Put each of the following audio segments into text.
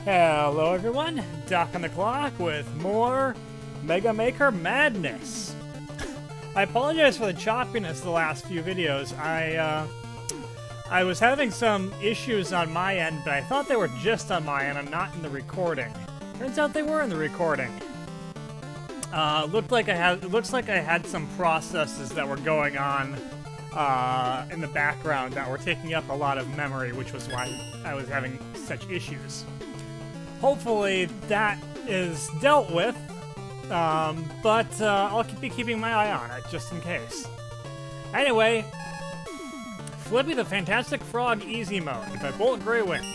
Hello everyone, Doc on the clock with more Mega Maker madness. I apologize for the choppiness of the last few videos. I was having some issues on my end, but I thought they were just on my end and not in the recording. Turns out they were in the recording. Looks like I had some processes that were going on in the background that were taking up a lot of memory, which was why I was having such issues. Hopefully that is dealt with, but I'll be keeping my eye on it just in case. Anyway, Flippy the Fantastic Frog Easy Mode by boltgreywing.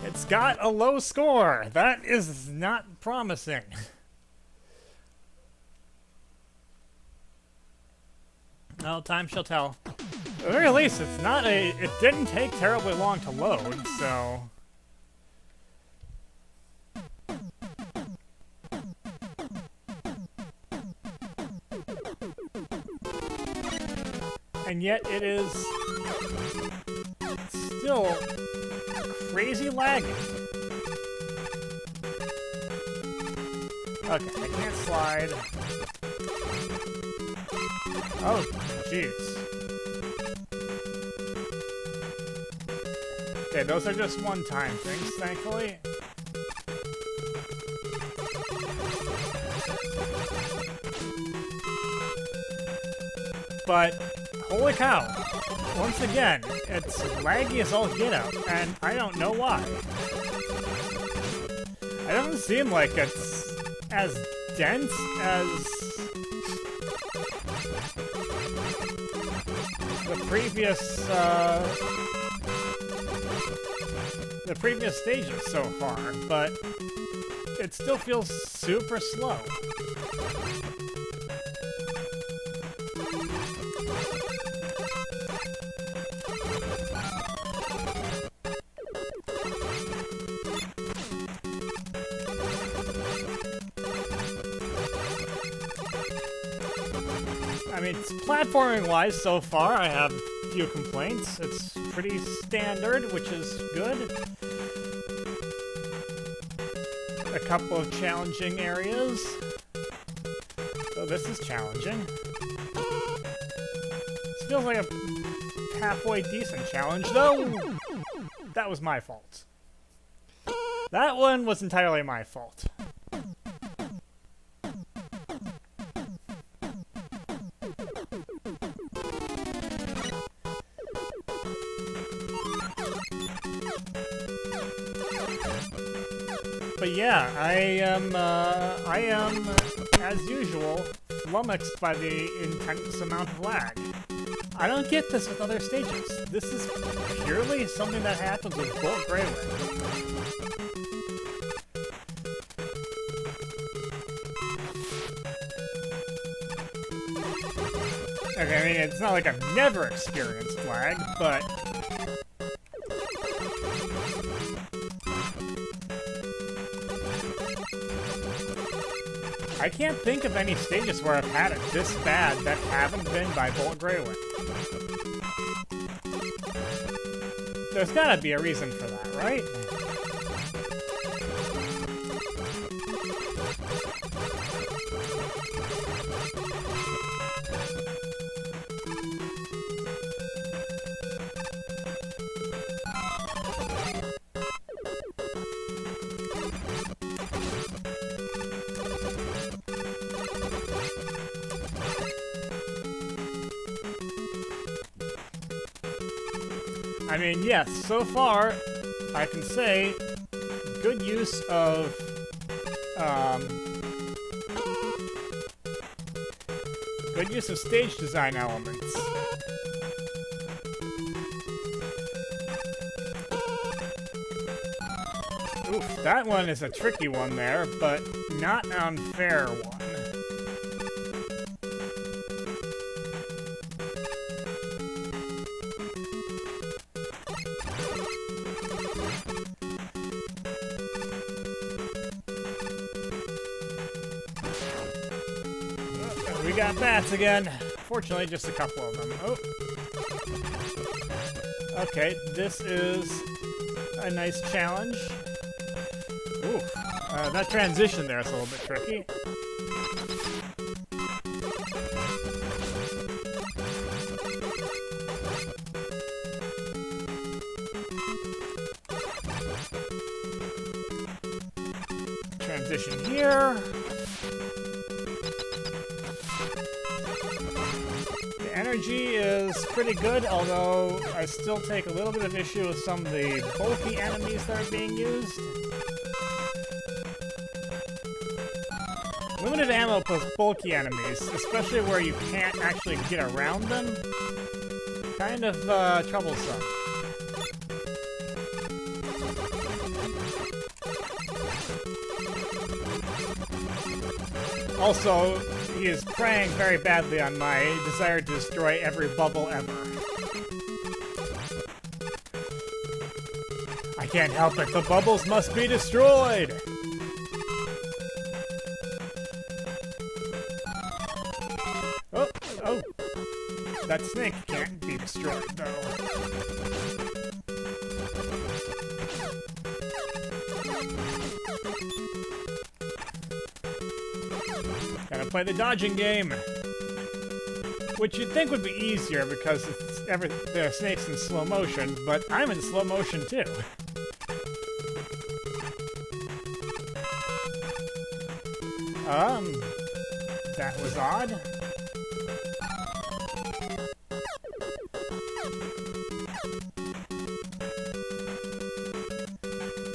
It's got a low score. That is not promising. Well, time shall tell. At the very least, it didn't take terribly long to load, so... And yet it is still crazy lagging. Okay, I can't slide. Oh, jeez. Okay, those are just one-time things, thankfully. But, holy cow, once again, it's laggy as all get out, and I don't know why. It doesn't seem like it's as dense as the previous stages so far, but it still feels super slow. I mean, platforming-wise, so far, I have a few complaints. It's pretty standard, which is good. A couple of challenging areas. So this is challenging. This feels like a halfway decent challenge, though. That was my fault. That one was entirely my fault. But yeah, I am, as usual, flummoxed by the intense amount of lag. I don't get this with other stages. This is purely something that happens with boltgreywing. Okay, I mean, it's not like I've never experienced lag, but... I can't think of any stages where I've had it this bad that haven't been by boltgreywing. There's gotta be a reason for that, right? I mean, yes, so far, I can say, good use of, stage design elements. Oof, that one is a tricky one there, but not an unfair one. We got bats again. Fortunately, just a couple of them. Oh. Okay, this is a nice challenge. Ooh, that transition there is a little bit tricky. Transition here. The energy is pretty good, although I still take a little bit of issue with some of the bulky enemies that are being used. Limited ammo plus bulky enemies, especially where you can't actually get around them, kind of troublesome. Also, he is preying very badly on my desire to destroy every bubble ever. I can't help it, the bubbles must be destroyed! Oh, that snake can't be destroyed, though. Gotta play the dodging game, which you'd think would be easier because the snake's in slow motion, but I'm in slow motion too. That was odd.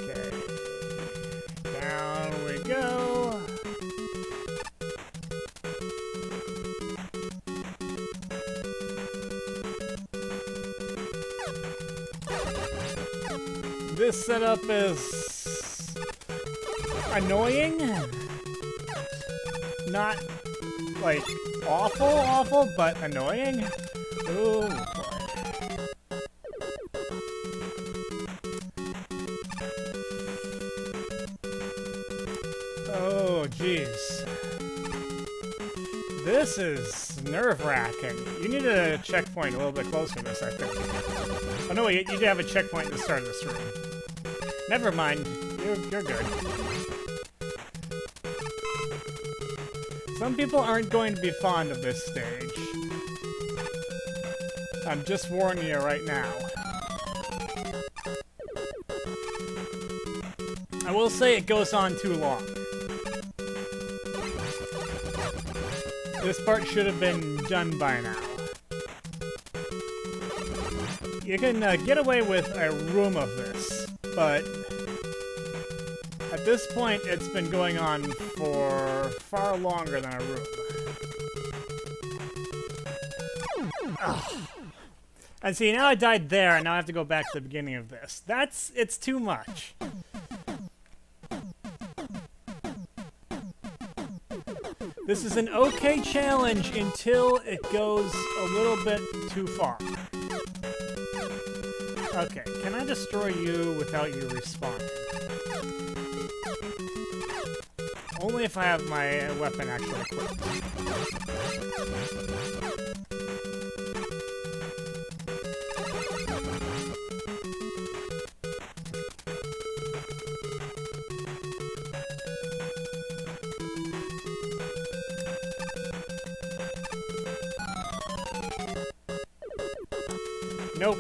Okay, down we go. This setup is annoying. Not, like, awful, but annoying. Ooh, boy. Oh, jeez. This is nerve-wracking. You need a checkpoint a little bit closer to this, I think. Oh, no, wait, you do have a checkpoint at the start of this room. Never mind. You're good. Some people aren't going to be fond of this stage. I'm just warning you right now. I will say it goes on too long. This part should have been done by now. You can get away with a room of this, but at this point it's been going on for far longer than a room. Ugh. And see, now I died there, and now I have to go back to the beginning of this. It's too much. This is an okay challenge until it goes a little bit too far. Okay, can I destroy you without you respawning? Only if I have my weapon actually equipped. Nope.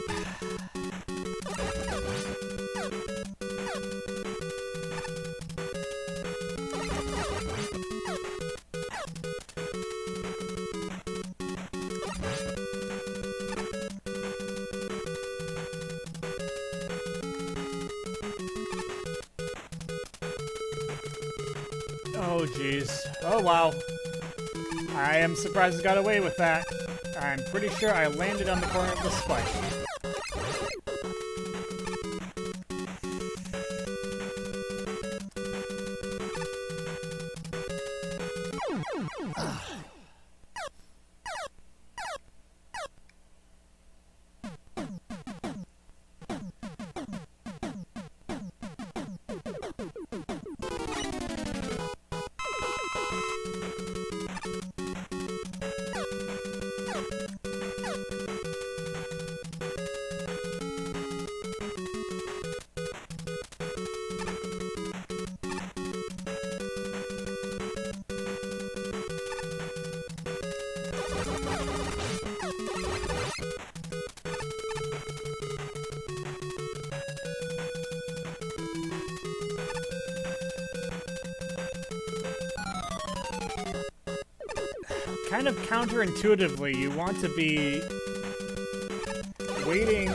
Oh, jeez. Oh, wow. I am surprised I got away with that. I'm pretty sure I landed on the corner of the spike. kind of counterintuitively, you want to be waiting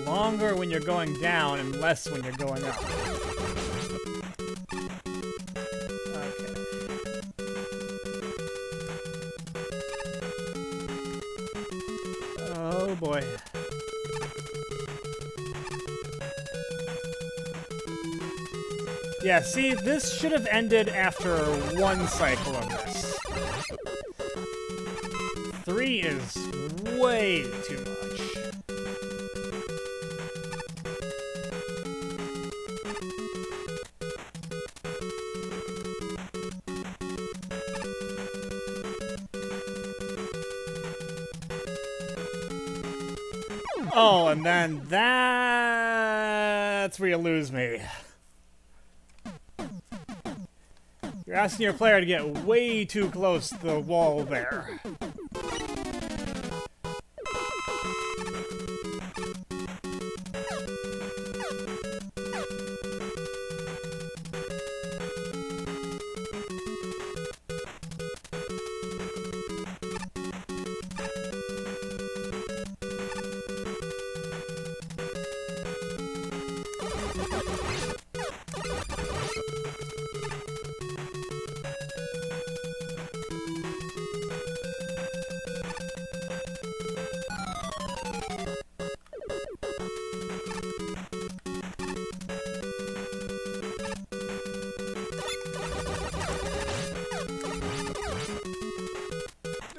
longer when you're going down and less when you're going up. Okay. Oh boy. Yeah, see, this should have ended after one cycle of this. 3 is way too much. Oh, and then that's where you lose me. You're asking your player to get way too close to the wall there.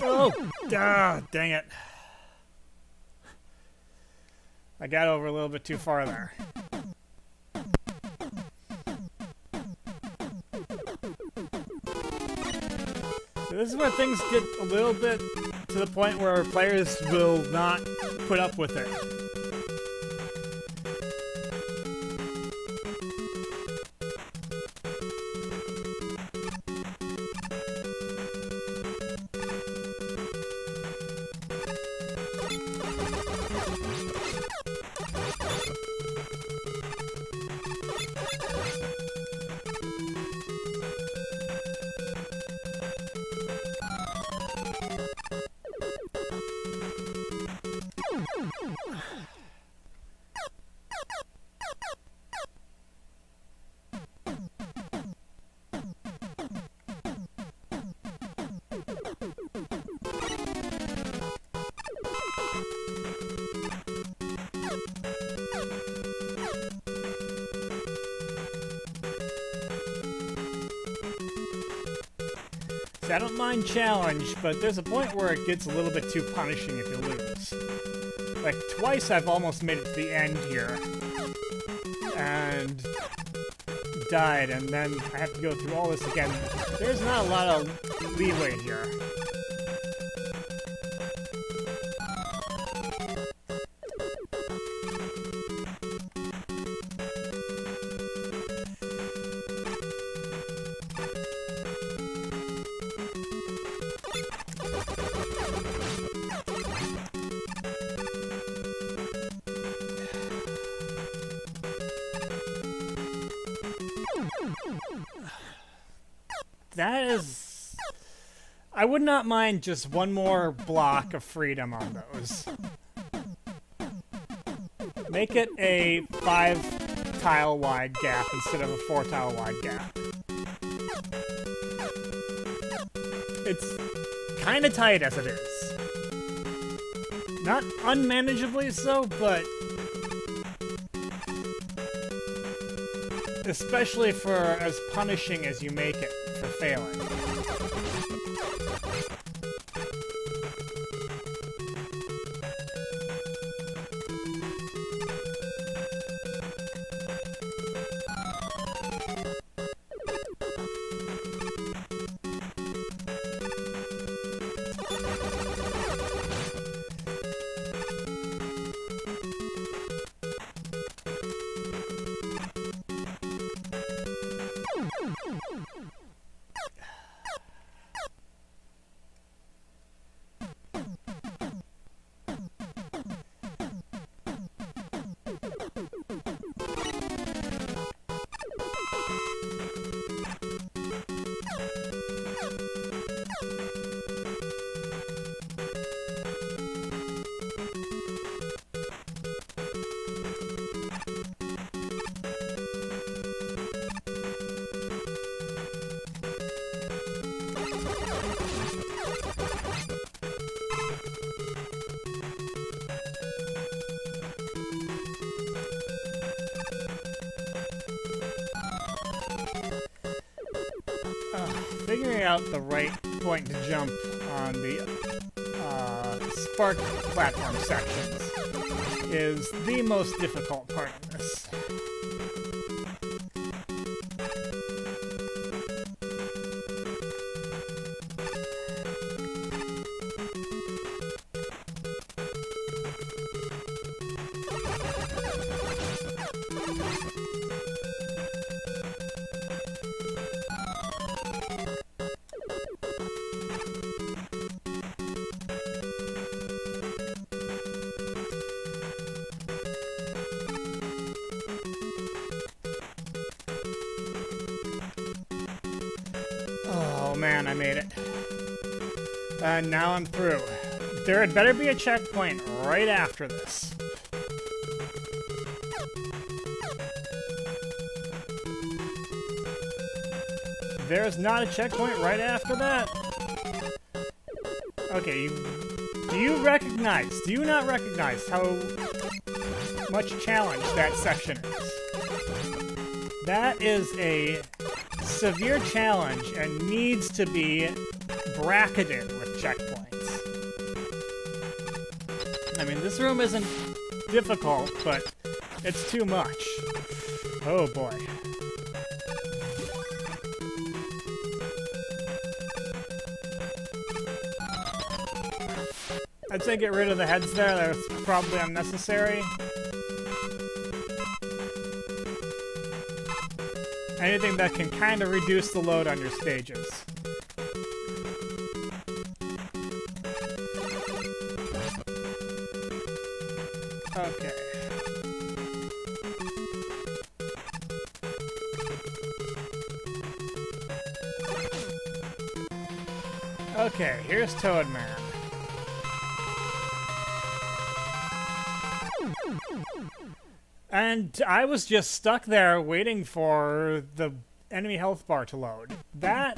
Oh, dang it. I got over a little bit too far there. So this is where things get a little bit to the point where players will not put up with it. I don't mind challenge, but there's a point where it gets a little bit too punishing if you lose. Like, twice I've almost made it to the end here. And died, and then I have to go through all this again. There's not a lot of leeway here. That is... I would not mind just one more block of freedom on those. Make it a 5-tile wide gap instead of a 4-tile wide gap. It's kind of tight as it is. Not unmanageably so, but... especially for as punishing as you make it for failing. figuring out the right point to jump on the spark platform sections is the most difficult part of this. Oh man, I made it. And now I'm through. There had better be a checkpoint right after this. There's not a checkpoint right after that? Okay, do you not recognize how much challenge that section is? That is a severe challenge and needs to be bracketed with checkpoints. I mean, this room isn't difficult, but it's too much. Oh boy. I'd say get rid of the heads there, that was probably unnecessary. Anything that can kind of reduce the load on your stages. Okay. Okay, here's Toad Man. And I was just stuck there waiting for the enemy health bar to load. That...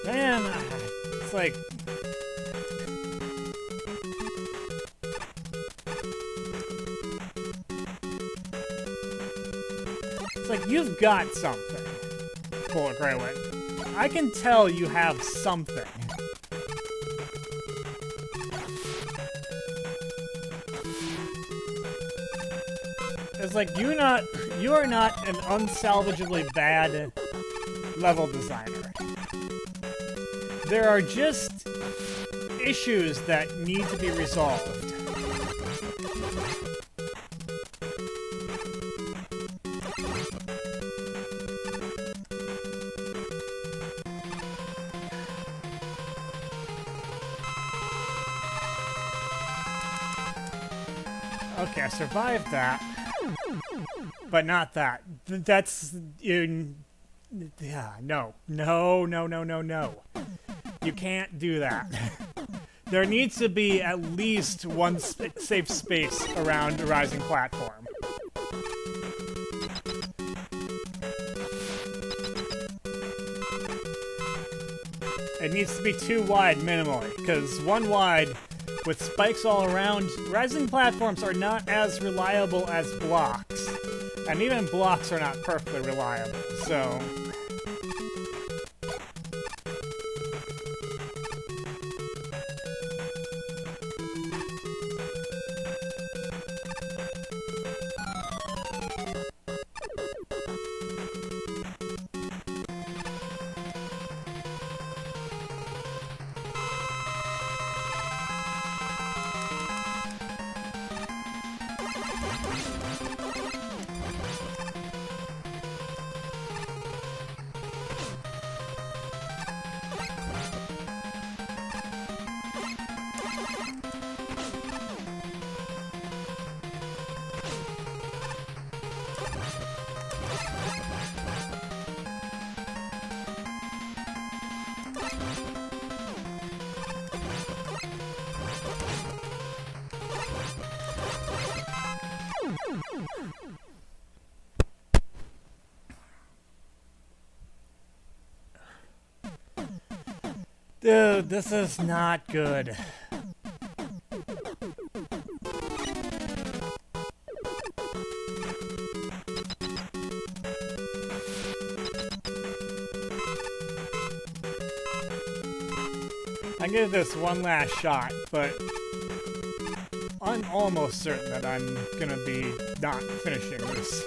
Man, it's like... It's like, you've got something, boltgreywing. I can tell you have something. It's like, you are not an unsalvageably bad level designer. There are just issues that need to be resolved. Okay, I survived that, but not that. That's in... Yeah, no. No, no, no, no, no. You can't do that. There needs to be at least one safe space around a rising platform. It needs to be 2 wide minimally, because 1 wide with spikes all around, rising platforms are not as reliable as blocks. And even blocks are not perfectly reliable, so... Dude, this is not good. I give this one last shot, but I'm almost certain that I'm gonna be not finishing this.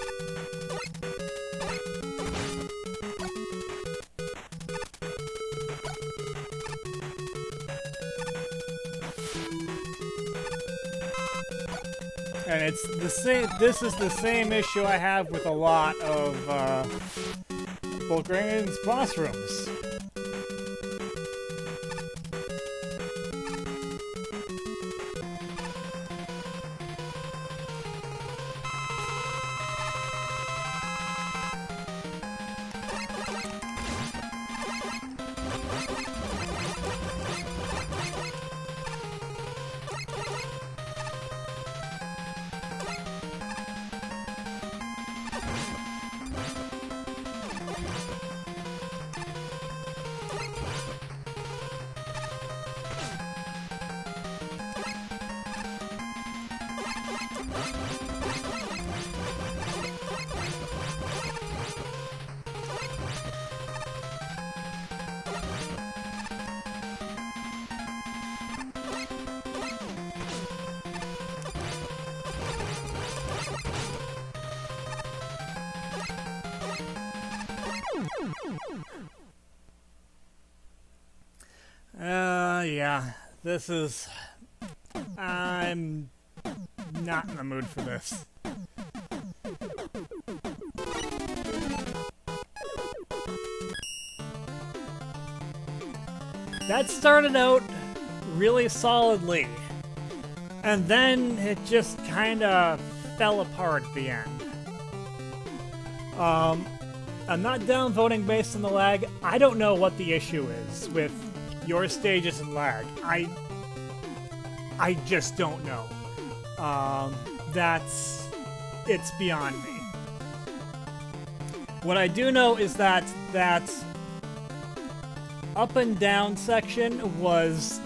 And it's the same. This is the same issue I have with a lot of boltgreywing's boss rooms. Yeah, this is... I'm not in the mood for this. That started out really solidly, and then it just kind of fell apart at the end. I'm not downvoting based on the lag. I don't know what the issue is with your stages and lag. I just don't know. It's beyond me. What I do know is that up and down section was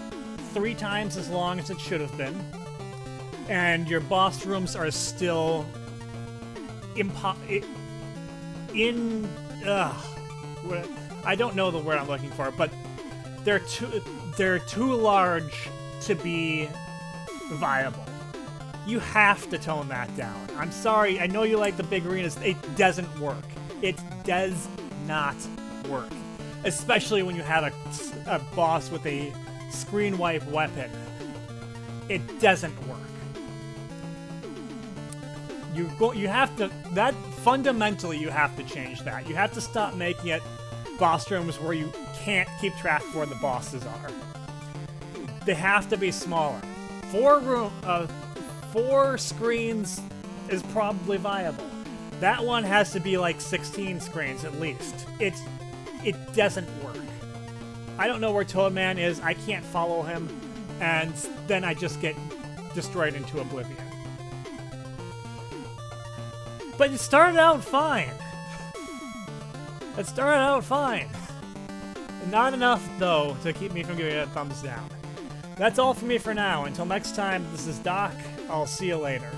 3 times as long as it should have been, and your boss rooms are still I don't know the word I'm looking for, but they're too large to be viable. You have to tone that down. I'm sorry, I know you like the big arenas. It doesn't work. It does not work. Especially when you have a boss with a screen wipe weapon. It doesn't work. You have to, fundamentally you have to change that. You have to stop making it boss rooms where you can't keep track of where the bosses are. They have to be smaller. 4 screens is probably viable. That one has to be like 16 screens at least. It doesn't work. I don't know where Toadman is. I can't follow him, and then I just get destroyed into oblivion. But it started out fine. It started out fine. Not enough, though, to keep me from giving it a thumbs down. That's all for me for now. Until next time, this is Doc. I'll see you later.